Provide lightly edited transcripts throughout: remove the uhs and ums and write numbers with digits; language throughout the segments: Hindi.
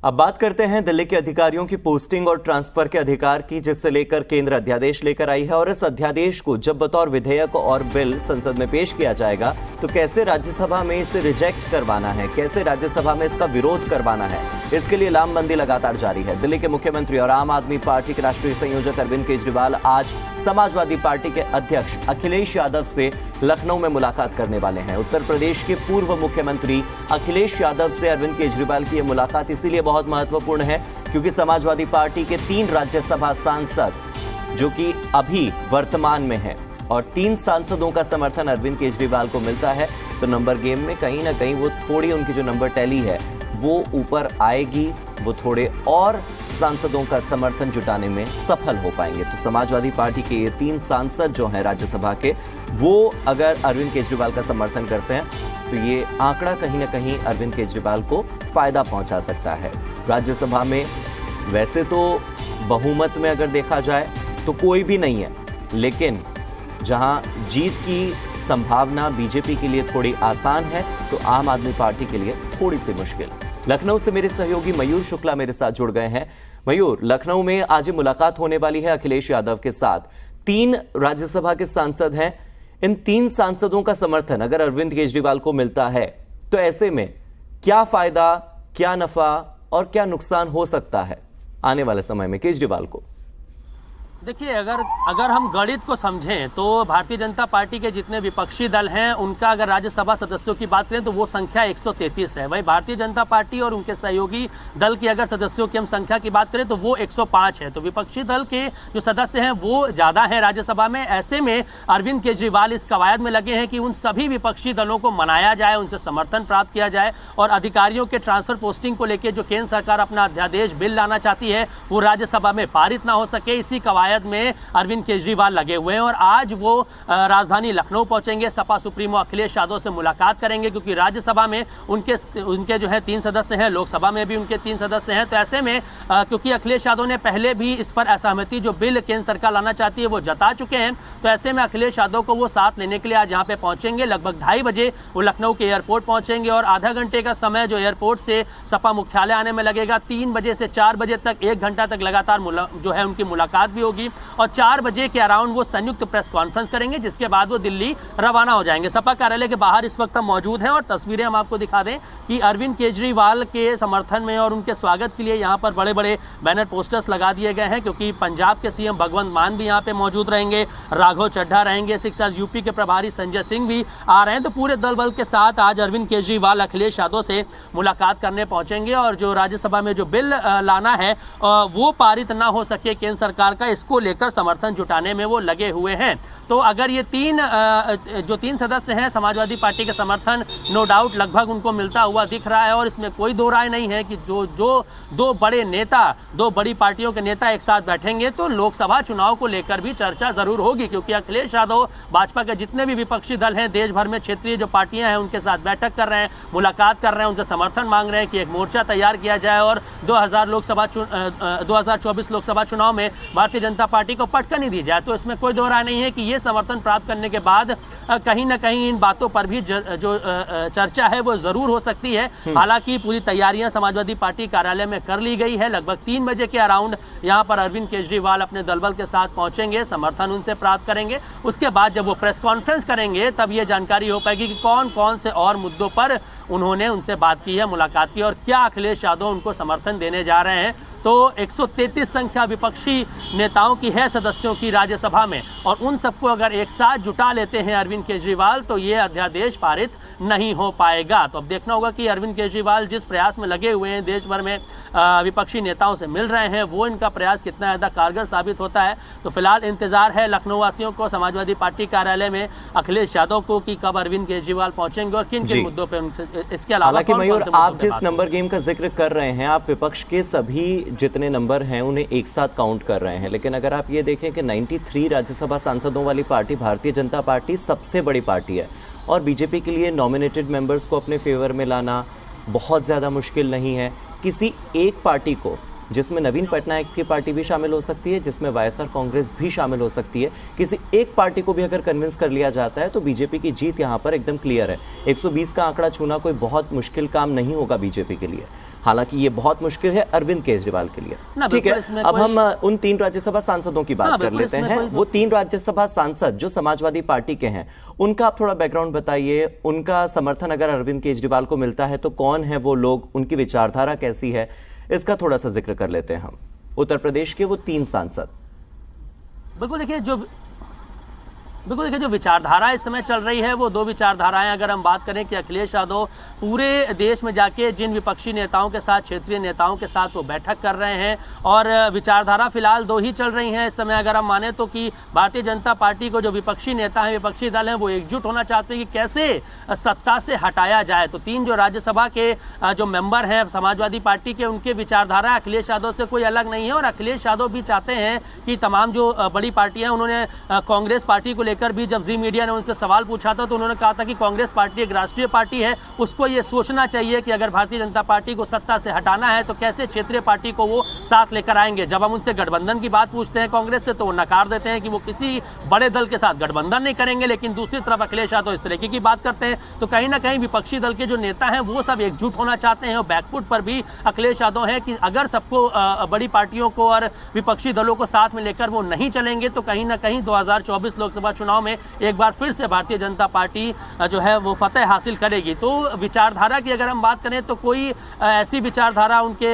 अब बात करते हैं दिल्ली के अधिकारियों की पोस्टिंग और ट्रांसफर के अधिकार की, जिससे लेकर केंद्र अध्यादेश लेकर आई है। और इस अध्यादेश को जब बतौर विधेयक और बिल संसद में पेश किया जाएगा तो कैसे राज्यसभा में इसे रिजेक्ट करवाना है, कैसे राज्यसभा में इसका विरोध करवाना है, इसके लिए लामबंदी लगातार जारी है। दिल्ली के मुख्यमंत्री और आम आदमी पार्टी के राष्ट्रीय संयोजक अरविंद केजरीवाल आज समाजवादी पार्टी के अध्यक्ष अखिलेश यादव से लखनऊ में मुलाकात करने वाले हैं। उत्तर प्रदेश के पूर्व मुख्यमंत्री अखिलेश यादव से अरविंद केजरीवाल की यह मुलाकात इसीलिए बहुत महत्वपूर्ण है क्योंकि समाजवादी पार्टी के 3 राज्यसभा सांसद जो कि अभी वर्तमान में हैं और 3 सांसदों का समर्थन अरविंद केजरीवाल को मिलता है, तो नंबर गेम में कहीं ना कहीं वो थोड़ी उनकी जो नंबर टैली है वो ऊपर आएगी, वो थोड़े और सांसदों का समर्थन जुटाने में सफल हो पाएंगे। तो समाजवादी पार्टी के ये 3 सांसद जो हैं राज्यसभा के, वो अगर अरविंद केजरीवाल का समर्थन करते हैं तो ये आंकड़ा कहीं ना कहीं अरविंद केजरीवाल को फायदा पहुंचा सकता है। राज्यसभा में वैसे तो बहुमत में अगर देखा जाए तो कोई भी नहीं है, लेकिन जहां जीत की संभावना बीजेपी के लिए थोड़ी आसान है तो आम आदमी पार्टी के लिए थोड़ी सी मुश्किल। लखनऊ से मेरे सहयोगी मयूर शुक्ला मेरे साथ जुड़ गए हैं। मयूर, लखनऊ में आज मुलाकात होने वाली है अखिलेश यादव के साथ। 3 राज्यसभा के सांसद हैं। इन 3 सांसदों का समर्थन अगर अरविंद केजरीवाल को मिलता है तो ऐसे में क्या फायदा, क्या नफा और क्या नुकसान हो सकता है आने वाले समय में केजरीवाल को? देखिए, अगर हम गणित को समझें तो भारतीय जनता पार्टी के जितने विपक्षी दल हैं उनका अगर राज्यसभा सदस्यों की बात करें तो वो संख्या 133 है। वही भारतीय जनता पार्टी और उनके सहयोगी दल की अगर सदस्यों की हम संख्या की बात करें तो वो 105 है। तो विपक्षी दल के जो सदस्य हैं वो ज़्यादा हैं राज्यसभा में। ऐसे में अरविंद केजरीवाल इस कवायद में लगे हैं कि उन सभी विपक्षी दलों को मनाया जाए, उनसे समर्थन प्राप्त किया जाए और अधिकारियों के ट्रांसफर पोस्टिंग को लेकर जो केंद्र सरकार अपना अध्यादेश बिल लाना चाहती है वो राज्यसभा में पारित ना हो सके। इसी कवायद में अरविंद केजरीवाल लगे हुए हैं और आज वो राजधानी लखनऊ पहुंचेंगे, सपा सुप्रीमो अखिलेश यादव से मुलाकात करेंगे क्योंकि राज्यसभा में उनके जो है 3 सदस्य हैं, लोकसभा में भी उनके 3 सदस्य हैं। तो ऐसे में क्योंकि अखिलेश यादव ने पहले भी इस पर असहमति जो बिल केंद्र सरकार लाना चाहती है वो जता चुके हैं, तो ऐसे में अखिलेश यादव को वो साथ लेने के लिए आज यहाँ पे पहुंचेंगे। लगभग 2:30 बजे वो लखनऊ के एयरपोर्ट पहुंचेंगे और आधा घंटे का समय जो एयरपोर्ट से सपा मुख्यालय आने में लगेगा। 3 बजे से 4 बजे तक 1 घंटा तक लगातार जो है उनकी मुलाकात भी होगी और 4 बजे के अराउंड वो संयुक्त प्रेस कॉन्फ्रेंस करेंगे, जिसके बाद वो दिल्ली रवाना हो जाएंगे। सपा कार्यालय के बाहर इस वक्त हम मौजूद हैं और तस्वीरें हम आपको दिखा दें कि अरविंद केजरीवाल के समर्थन में और उनके स्वागत के लिए यहाँ पर बड़े बड़े बैनर पोस्टर्स लगा दिए गए हैं क्योंकि पंजाब के सीएम भगवंत मान भी यहाँ पे मौजूद रहेंगे, राघव चड्ढा रहेंगे, यूपी के प्रभारी संजय सिंह भी आ रहे हैं। तो पूरे दल बल के साथ आज अरविंद केजरीवाल अखिलेश यादव से मुलाकात करने पहुंचेंगे और जो राज्यसभा में जो बिल लाना है वो पारित ना हो सके केंद्र सरकार का, इसको लेकर समर्थन जुटाने में वो लगे हुए हैं। तो अगर ये 3 सदस्य हैं समाजवादी पार्टी के समर्थन नो डाउट लगभग उनको मिलता हुआ दिख रहा है और इसमें कोई दो राय नहीं है कि जो 2 बड़े नेता, 2 बड़ी पार्टियों के नेता एक साथ बैठेंगे तो लोकसभा चुनाव को लेकर भी चर्चा जरूर होगी क्योंकि अखिलेश यादव भाजपा के जितने भी विपक्षी दल हैं देश भर में क्षेत्रीय जो पार्टियां हैं उनके साथ बैठक कर रहे हैं, मुलाकात कर रहे हैं, उनसे समर्थन मांग रहे हैं कि एक मोर्चा तैयार किया जाए और 2024 लोकसभा चुनाव में भारतीय जनता पार्टी को पटकन ही दी जाए। तो इसमें कोई दो राय नहीं है कि ये समर्थन प्राप्त करने के बाद कहीं ना कहीं इन बातों पर भी जो चर्चा है वो जरूर हो सकती है। हालांकि पूरी तैयारियां समाजवादी पार्टी कार्यालय में कर ली गई है। लगभग 3 बजे के अराउंड यहां पर अरविंद केजरीवाल अपने दलबल के साथ पहुंचेंगे, समर्थन उनसे प्राप्त करेंगे। उसके बाद जब वो प्रेस कॉन्फ्रेंस करेंगे तब ये जानकारी हो पाएगी कि कौन कौन से और मुद्दों पर उन्होंने उनसे बात की है, मुलाकात की और क्या अखिलेश यादव उनको समर्थन देने जा रहे हैं। तो 133 संख्या विपक्षी नेताओं की है सदस्यों की राज्यसभा में और उन सबको अगर एक साथ जुटा लेते हैं अरविंद केजरीवाल तो ये अध्यादेश पारित नहीं हो पाएगा। तो अब देखना होगा कि अरविंद केजरीवाल जिस प्रयास में लगे हुए हैं देश भर में विपक्षी नेताओं से मिल रहे हैं वो इनका प्रयास कितना ज़्यादा कारगर साबित होता है। तो फिलहाल इंतजार है लखनऊ वासियों को, समाजवादी पार्टी कार्यालय में अखिलेश यादव को कि कब अरविंद केजरीवाल पहुंचेंगे और किन किन मुद्दों पर। इसके अलावा मयूर, आप जिस नंबर गेम का जिक्र कर रहे हैं, आप विपक्ष के सभी जितने नंबर हैं उन्हें एक साथ काउंट कर रहे हैं, लेकिन अगर आप ये देखें कि 93 राज्यसभा सांसदों वाली पार्टी भारतीय जनता पार्टी सबसे बड़ी पार्टी है और बीजेपी के लिए नॉमिनेटेड मेंबर्स को अपने फेवर में लाना बहुत ज़्यादा मुश्किल नहीं है। किसी एक पार्टी को, जिसमें नवीन पटनायक की पार्टी भी शामिल हो सकती है, जिसमें वाईएसआर कांग्रेस भी शामिल हो सकती है, किसी एक पार्टी को भी अगर कन्विंस कर लिया जाता है तो बीजेपी की जीत यहाँ पर एकदम क्लियर है। 120 का आंकड़ा छूना कोई बहुत मुश्किल काम नहीं होगा बीजेपी के लिए। हालांकि ये बहुत मुश्किल है अरविंद केजरीवाल के लिए। ठीक है, अब हम उन 3 राज्यसभा सांसदों की बात कर लेते हैं। वो 3 राज्यसभा सांसद जो समाजवादी पार्टी के हैं, उनका आप थोड़ा बैकग्राउंड बताइए। उनका समर्थन अगर अरविंद केजरीवाल को मिलता है तो कौन है वो लोग, उनकी विचारधारा कैसी है, इसका थोड़ा सा जिक्र कर लेते हैं हम। उत्तर प्रदेश के वो 3 सांसद। बिल्कुल देखिए, जो विचारधारा इस समय चल रही है वो 2 विचारधाराएं। अगर हम बात करें कि अखिलेश यादव पूरे देश में जाके जिन विपक्षी नेताओं के साथ, क्षेत्रीय नेताओं के साथ वो बैठक कर रहे हैं, और विचारधारा फिलहाल 2 ही चल रही हैं इस समय। अगर हम माने तो कि भारतीय जनता पार्टी को जो विपक्षी नेता हैं, विपक्षी दल हैं, वो एकजुट होना चाहते हैं कि कैसे सत्ता से हटाया जाए। तो 3 जो राज्यसभा के जो मेंबर हैं समाजवादी पार्टी के, उनके विचारधारा अखिलेश यादव से कोई अलग नहीं है। और अखिलेश यादव भी चाहते हैं कि तमाम जो बड़ी पार्टियां, उन्होंने कांग्रेस पार्टी को लेकर भी जब जी मीडिया ने उनसे सवाल पूछा था तो उन्होंने कहा था कि कांग्रेस पार्टी एक राष्ट्रीय पार्टी है, उसको ये सोचना चाहिए कि अगर भारतीय जनता पार्टी को सत्ता से हटाना है तो कैसे क्षेत्रीय पार्टी को वो साथ लेकर आएंगे। जब हम उनसे गठबंधन की बात पूछते हैं कांग्रेस से, तो वो नकार देते हैं कि वो किसी बड़े दल के साथ गठबंधन नहीं करेंगे। लेकिन दूसरी तरफ अखिलेश यादव इस तरीके की बात करते हैं। तो कहीं ना कहीं विपक्षी दल के जो नेता हैं वो सब एकजुट होना चाहते हैं। और बैकफुट पर भी अखिलेश यादव है कि अगर सबको, बड़ी पार्टियों को और विपक्षी दलों को साथ में लेकर वो नहीं चलेंगे तो कहीं ना कहीं 2024 लोकसभा चुनाव में एक बार फिर से भारतीय जनता पार्टी जो है वो फतेह हासिल करेगी। तो विचारधारा की अगर हम बात करें तो कोई ऐसी विचारधारा उनके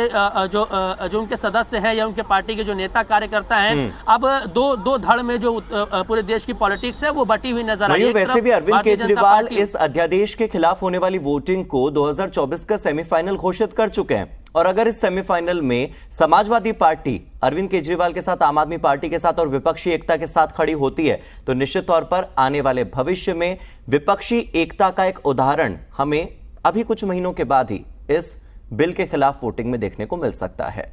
जो उनके सदस्य हैं या उनके पार्टी के जो नेता कार्यकर्ता हैं, अब दो धड़ में जो पूरे देश की पॉलिटिक्स है वो बटी हुई नजर आई है। वैसे भी अरविंद केजरीवाल इस अध्यादेश के खिलाफ होने वाली वोटिंग को 2024 का सेमीफाइनल घोषित कर चुके हैं। और अगर इस सेमीफाइनल में समाजवादी पार्टी अरविंद केजरीवाल के साथ, आम आदमी पार्टी के साथ और विपक्षी एकता के साथ खड़ी होती है तो निश्चित तौर पर आने वाले भविष्य में विपक्षी एकता का एक उदाहरण हमें अभी कुछ महीनों के बाद ही इस बिल के खिलाफ वोटिंग में देखने को मिल सकता है।